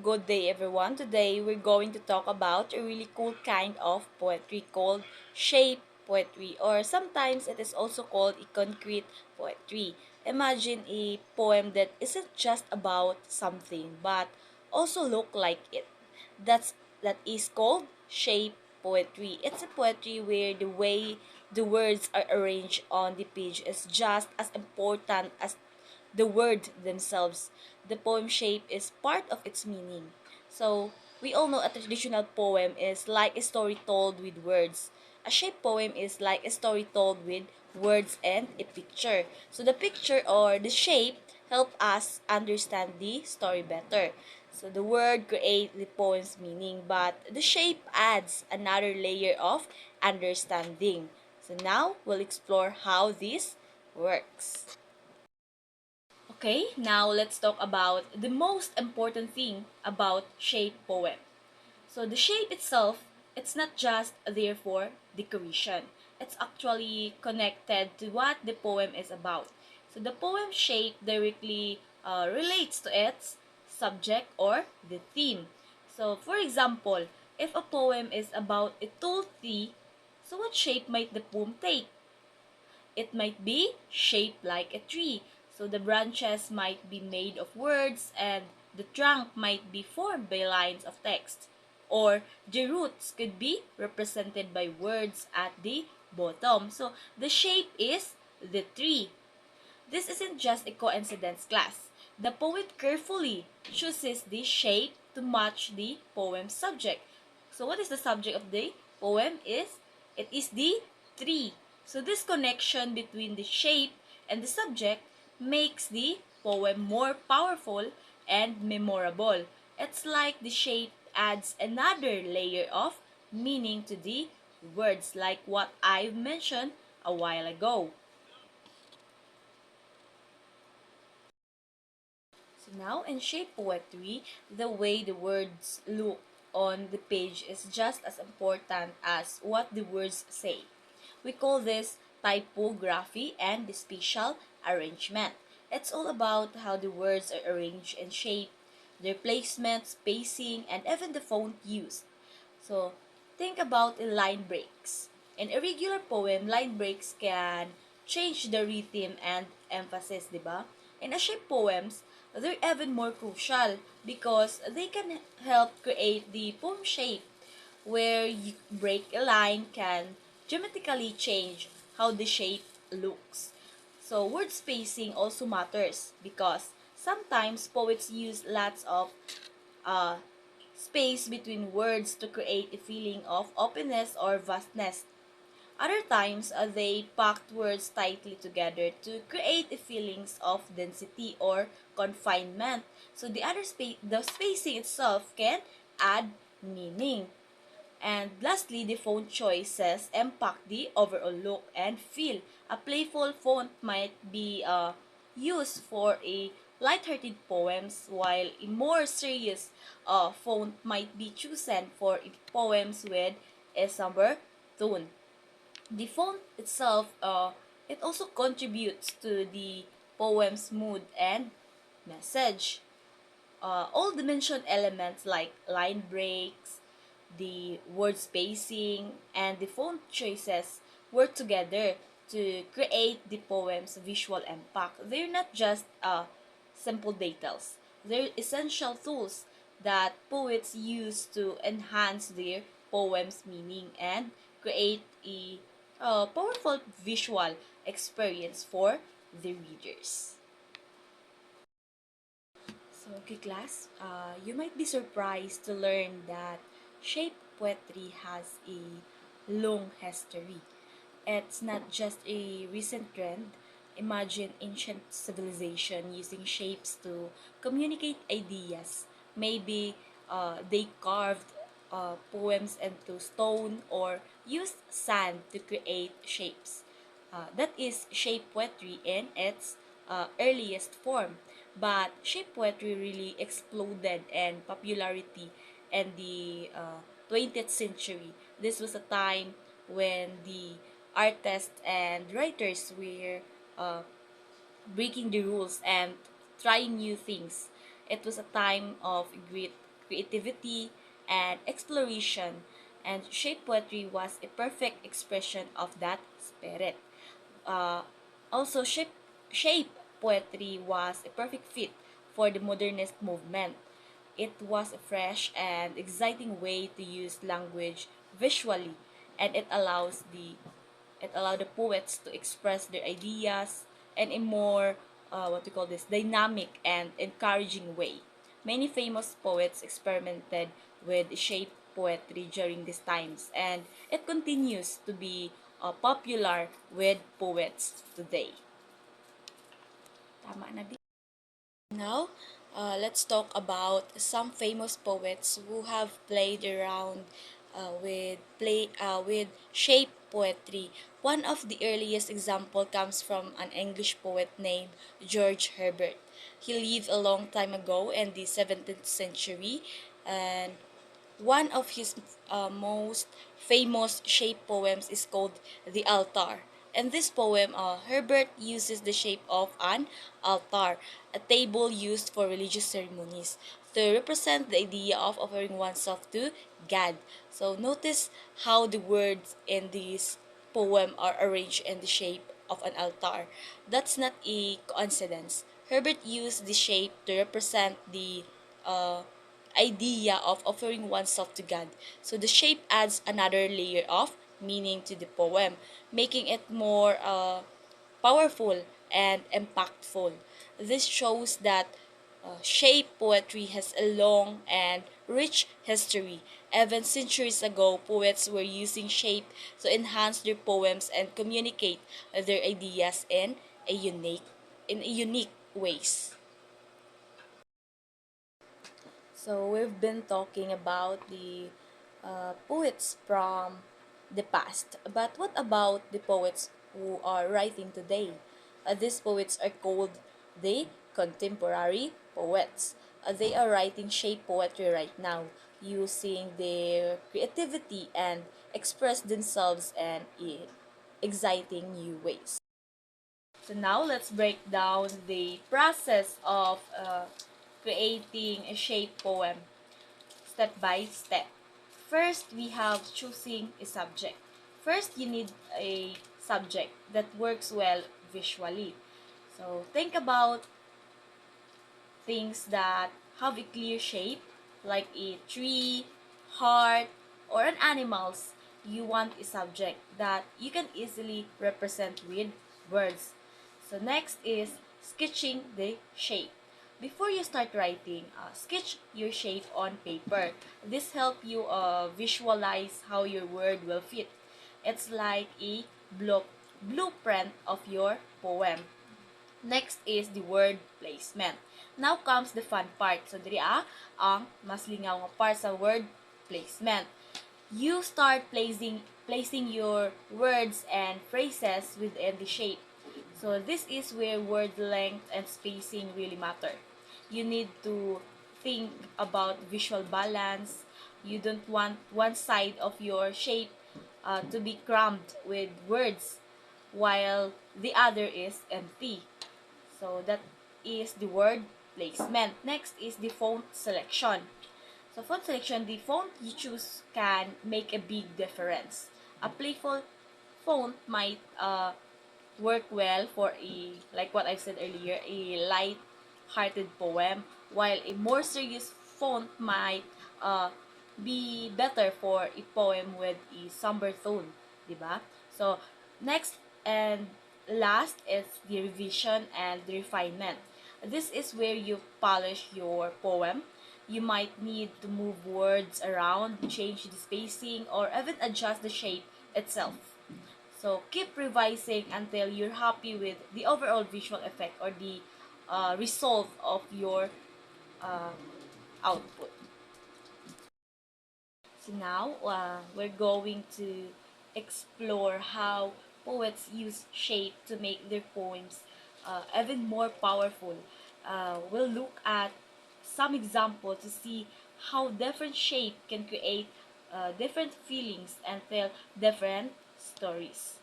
Good day, everyone. Today we're going to talk about a really cool kind of poetry called shape poetry, or sometimes it is also called a concrete poetry. Imagine a poem that isn't just about something but also look like it. That is called shape poetry. It's a poetry where the way the words are arranged on the page is just as important as the word themselves. The poem shape is part of its meaning. So, we all know a traditional poem is like a story told with words. A shape poem is like a story told with words and a picture. So, the picture or the shape help us understand the story better. So, the word create the poem's meaning, but the shape adds another layer of understanding. So, now we'll explore how this works. Okay, now let's talk about the most important thing about shape poem. So the shape itself, it's not just there for decoration. It's actually connected to what the poem is about. So the poem shape directly relates to its subject or the theme. So for example, if a poem is about a tall tree, so what shape might the poem take? It might be shaped like a tree, so the branches might be made of words and the trunk might be formed by lines of text. Or the roots could be represented by words at the bottom. So the shape is the tree. This isn't just a coincidence, class. The poet carefully chooses the shape to match the poem's subject. So what is the subject of the poem is? It is the tree. So this connection between the shape and the subject makes the poem more powerful and memorable. It's like the shape adds another layer of meaning to the words, like what I've mentioned a while ago. So now in shape poetry, the way the words look on the page is just as important as what the words say. We call this typography and the spatial arrangement. It's all about how the words are arranged and shaped, their placement, spacing, and even the font used. So, think about the line breaks. In a regular poem, line breaks can change the rhythm and emphasis, di ba? In a shape poems, they're even more crucial because they can help create the poem shape where you break a line can dramatically change how the shape looks. So word spacing also matters because sometimes poets use lots of uh, space between words to create a feeling of openness or vastness. Other times, they packed words tightly together to create a feelings of density or confinement. So the spacing itself can add meaning. And lastly, the font choices impact the overall look and feel. A playful font might be used for a light-hearted poems, while a more serious font might be chosen for poems with a somber tone. The font itself, it also contributes to the poem's mood and message. All the mentioned elements like line breaks, the word spacing, and the font choices work together to create the poem's visual impact. They're not just simple details, they're essential tools that poets use to enhance their poem's meaning and create a powerful visual experience for the readers. So, okay, class, you might be surprised to learn that shape poetry has a long history. It's not just a recent trend. Imagine ancient civilization using shapes to communicate ideas. Maybe they carved poems into stone or used sand to create shapes. That is shape poetry in its earliest form. But shape poetry really exploded in popularity in the 20th century. This was a time when the artists and writers were uh, breaking the rules and trying new things. It was a time of great creativity, and exploration, and shape poetry was a perfect expression of that spirit. Uh, also, shape poetry was a perfect fit for the modernist movement. It was a fresh and exciting way to use language visually, and it allowed the poets to express their ideas in a more what we call this dynamic and encouraging way. Many famous poets experimented with shape poetry during these times, and it continues to be popular with poets today. Tama na din. Now, let's talk about some famous poets who have played around with shape poetry. One of the earliest example comes from an English poet named George Herbert. He lived a long time ago in the 17th century, and one of his most famous shape poems is called The Altar. In this poem, Herbert uses the shape of an altar, a table used for religious ceremonies, to represent the idea of offering oneself to God. So notice how the words in this poem are arranged in the shape of an altar. That's not a coincidence. Herbert used the shape to represent the uh, idea of offering oneself to God. So the shape adds another layer of meaning to the poem, making it more powerful and impactful. This shows that shape poetry has a long and rich history. Even centuries ago, poets were using shape to enhance their poems and communicate their ideas in a unique ways. So we've been talking about the poets from the past. But what about the poets who are writing today? These poets are called the contemporary poets. They are writing shape poetry right now, using their creativity and express themselves in exciting new ways. So now let's break down the process of creating a shape poem step by step. First, we have choosing a subject. First, you need a subject that works well visually. So think about things that have a clear shape, like a tree, heart, or an animals. You want a subject that you can easily represent with words. So next is sketching the shape. Before you start writing, sketch your shape on paper. This help you visualize how your word will fit. It's like a blueprint of your poem. Next is the word placement. Now comes the fun part. So, diri ang mas lingaw nga part sa word placement. You start placing your words and phrases within the shape. So, this is where word length and spacing really matter. You need to think about visual balance. You don't want one side of your shape to be crammed with words while the other is empty. So that is the word placement. Next is the font selection. So font selection, the font you choose can make a big difference. A playful font might work well for like what I've said earlier, a light-hearted poem, while a more serious font might uh, be better for a poem with a somber tone, di ba? So, next and last is the revision and the refinement. This is where you polish your poem. You might need to move words around, change the spacing, or even adjust the shape itself. So keep revising until you're happy with the overall visual effect or the result of your uh, output. So now we're going to explore how poets use shape to make their poems even more powerful. We'll look at some examples to see how different shape can create different feelings and tell different stories.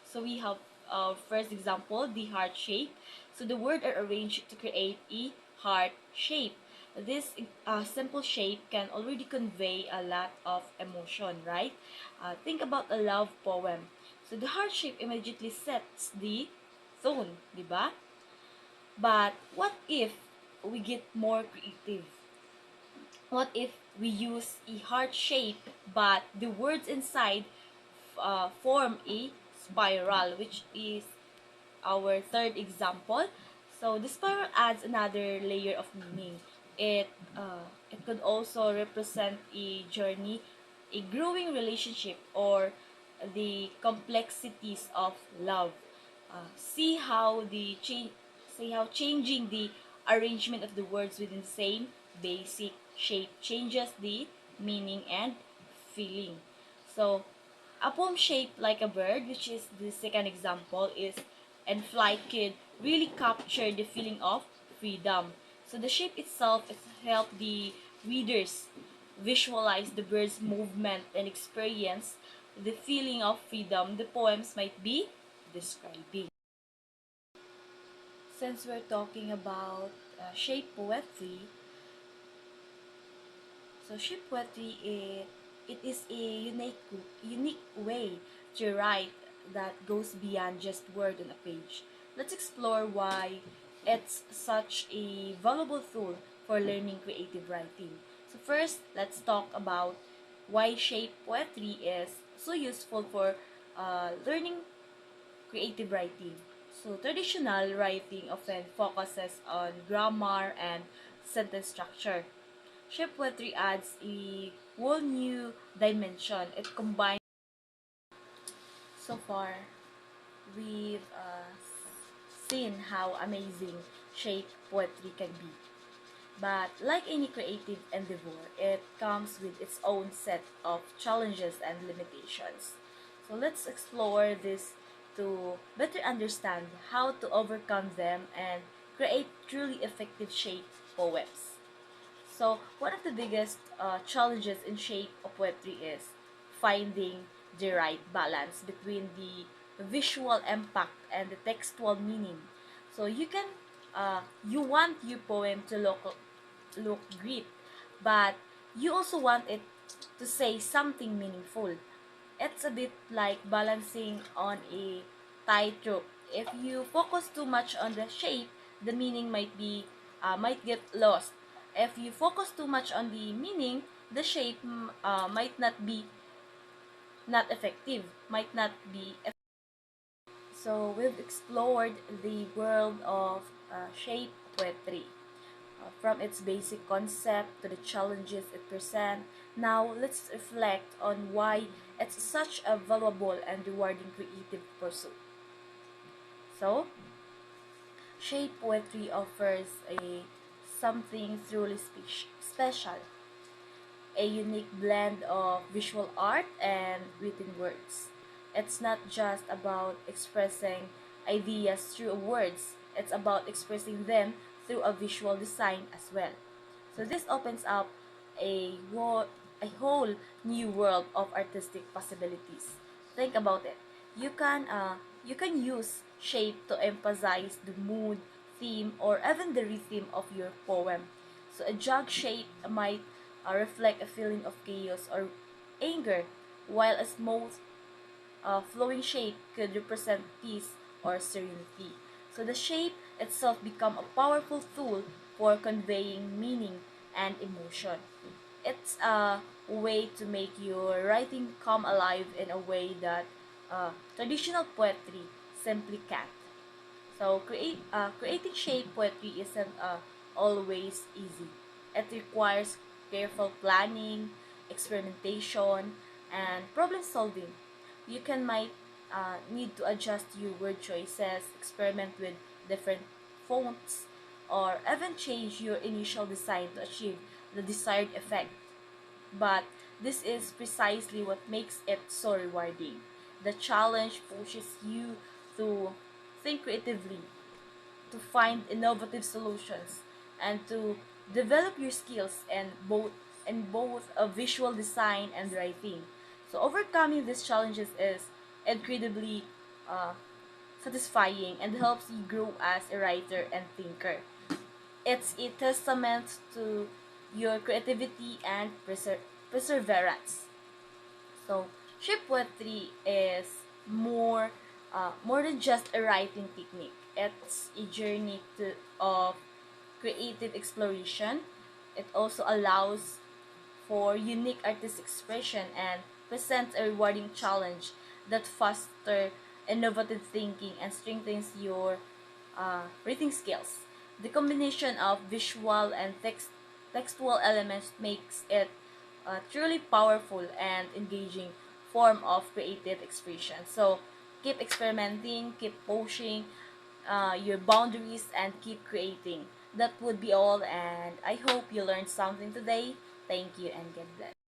So we have our first example, the heart shape. So the word are arranged to create a heart shape. This simple shape can already convey a lot of emotion, right? Think about a love poem. So the heart shape immediately sets the tone, di ba? But what if we get more creative? What if we use a heart shape, but the words inside form a spiral, which is our third example. So the spiral adds another layer of meaning. It it could also represent a journey, a growing relationship, or the complexities of love. See how the change, see how changing the arrangement of the words within the same basic shape changes the meaning and feeling. So a poem shaped like a bird, which is the second example, is and flight could really capture the feeling of freedom. So the shape itself is help the readers visualize the bird's movement and experience the feeling of freedom the poems might be describing. Since we're talking about shape poetry, so shape poetry it is a unique way to write that goes beyond just word on a page. Let's explore why it's such a valuable tool for learning creative writing. So first, let's talk about why shape poetry is so useful for learning creative writing. So traditional writing often focuses on grammar and sentence structure. Shape poetry adds a whole new dimension. It combines. So far, we've seen how amazing shape poetry can be. But like any creative endeavor, it comes with its own set of challenges and limitations. So let's explore this to better understand how to overcome them and create truly effective shape poems. So, one of the biggest challenges in shape of poetry is finding the right balance between the visual impact and the textual meaning. So, you want your poem to look great, but you also want it to say something meaningful. It's a bit like balancing on a tightrope. If you focus too much on the shape, the meaning might get lost. If you focus too much on the meaning, the shape might not effective, might not be. So we've explored the world of shape poetry. From its basic concept to the challenges it presents. Now, let's reflect on why it's such a valuable and rewarding creative pursuit. So, shape poetry offers a something truly special, a unique blend of visual art and written words. It's not just about expressing ideas through words, it's about expressing them through a visual design as well. So this opens up a whole new world of artistic possibilities. Think about it. You can use shape to emphasize the mood, theme, or even the rhythm of your poem. So a jug shape might reflect a feeling of chaos or anger, while a smooth flowing shape could represent peace or serenity. So the shape itself become a powerful tool for conveying meaning and emotion. It's a way to make your writing come alive in a way that traditional poetry simply can't. So creating shape poetry isn't always easy. It requires careful planning, experimentation, and problem solving. You can might need to adjust your word choices, experiment with different fonts, or even change your initial design to achieve the desired effect. But this is precisely what makes it so rewarding. The challenge pushes you to think creatively, to find innovative solutions, and to develop your skills in both a visual design and writing. So overcoming these challenges is incredibly uh, satisfying and helps you grow as a writer and thinker. It's a testament to your creativity and perseverance. So, ship poetry is more more than just a writing technique. It's a journey of creative exploration. It also allows for unique artistic expression and presents a rewarding challenge that fosters innovative thinking and strengthens your reading skills. The combination of visual and textual elements makes it a truly powerful and engaging form of creative expression. So keep experimenting, keep pushing your boundaries, and keep creating. That would be all, and I hope you learned something today. Thank you and God bless.